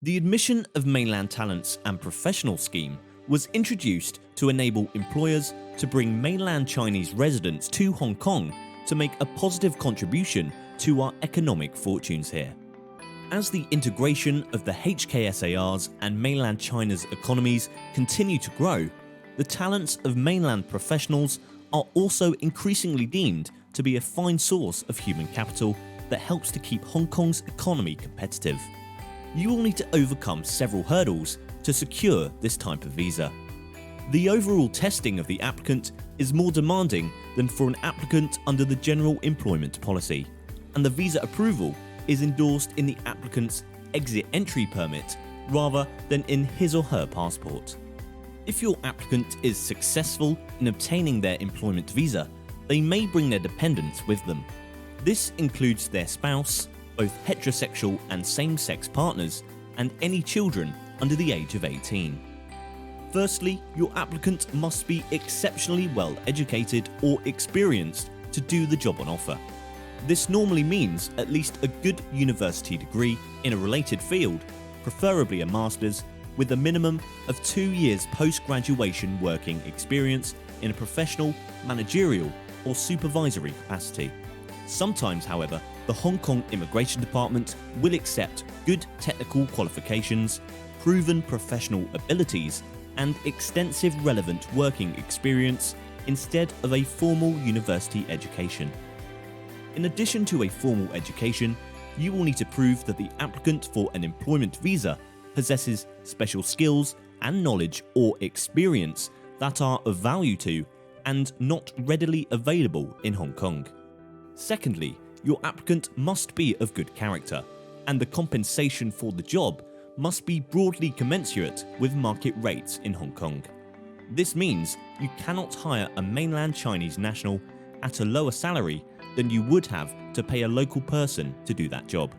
The Admission of Mainland Talents and Professionals scheme was introduced to enable employers to bring mainland Chinese residents to Hong Kong to make a positive contribution to our economic fortunes here. As the integration of the HKSAR's and mainland China's economies continue to grow, the talents of mainland professionals are also increasingly deemed to be a fine source of human capital that helps to keep Hong Kong's economy competitive. You will need to overcome several hurdles to secure this type of visa. The overall testing of the applicant is more demanding than for an applicant under the General Employment Policy, and the visa approval is endorsed in the applicant's exit entry permit rather than in his or her passport. If your applicant is successful in obtaining their employment visa, they may bring their dependents with them. This includes their spouse, both heterosexual and same-sex partners, and any children under the age of 18. Firstly, your applicant must be exceptionally well educated or experienced to do the job on offer. This normally means at least a good university degree in a related field, preferably a master's, with a minimum of 2 years post-graduation working experience in a professional, managerial, or supervisory capacity. Sometimes, however, the Hong Kong Immigration Department will accept good technical qualifications, proven professional abilities, and extensive relevant working experience instead of a formal university education. In addition to a formal education, you will need to prove that the applicant for an employment visa possesses special skills and knowledge or experience that are of value to and not readily available in Hong Kong. Secondly, your applicant must be of good character, and the compensation for the job must be broadly commensurate with market rates in Hong Kong. This means you cannot hire a mainland Chinese national at a lower salary than you would have to pay a local person to do that job.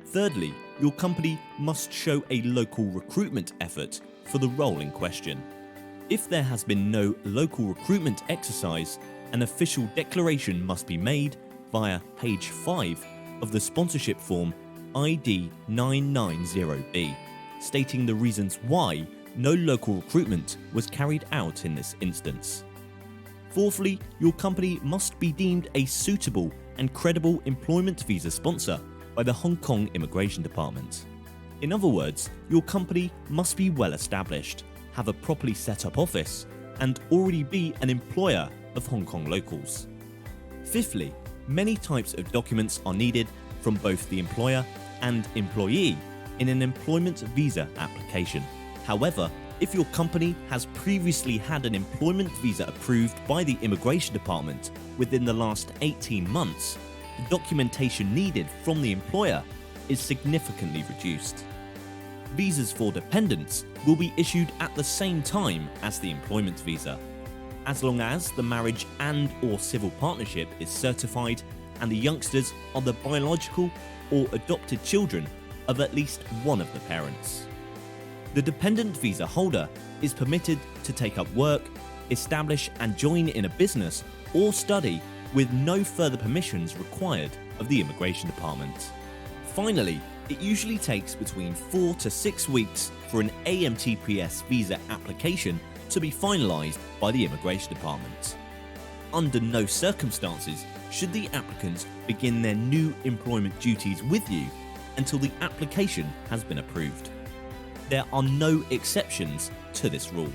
Thirdly, your company must show a local recruitment effort for the role in question. If there has been no local recruitment exercise, an official declaration must be made via page 5 of the sponsorship form ID 990B, stating the reasons why no local recruitment was carried out in this instance. Fourthly, your company must be deemed a suitable and credible employment visa sponsor by the Hong Kong Immigration Department. In other words, your company must be well established, have a properly set up office, and already be an employer of Hong Kong locals. Fifthly, many types of documents are needed from both the employer and employee in an employment visa application. However, if your company has previously had an employment visa approved by the Immigration Department within the last 18 months, the documentation needed from the employer is significantly reduced. Visas for dependents will be issued at the same time as the employment visa, as long as the marriage and/or civil partnership is certified and the youngsters are the biological or adopted children of at least one of the parents. The dependent visa holder is permitted to take up work, establish and join in a business or study with no further permissions required of the Immigration Department. Finally, it usually takes between 4 to 6 weeks for an AMTPS visa application to be finalised by the Immigration Department. Under no circumstances should the applicant begin their new employment duties with you until the application has been approved. There are no exceptions to this rule.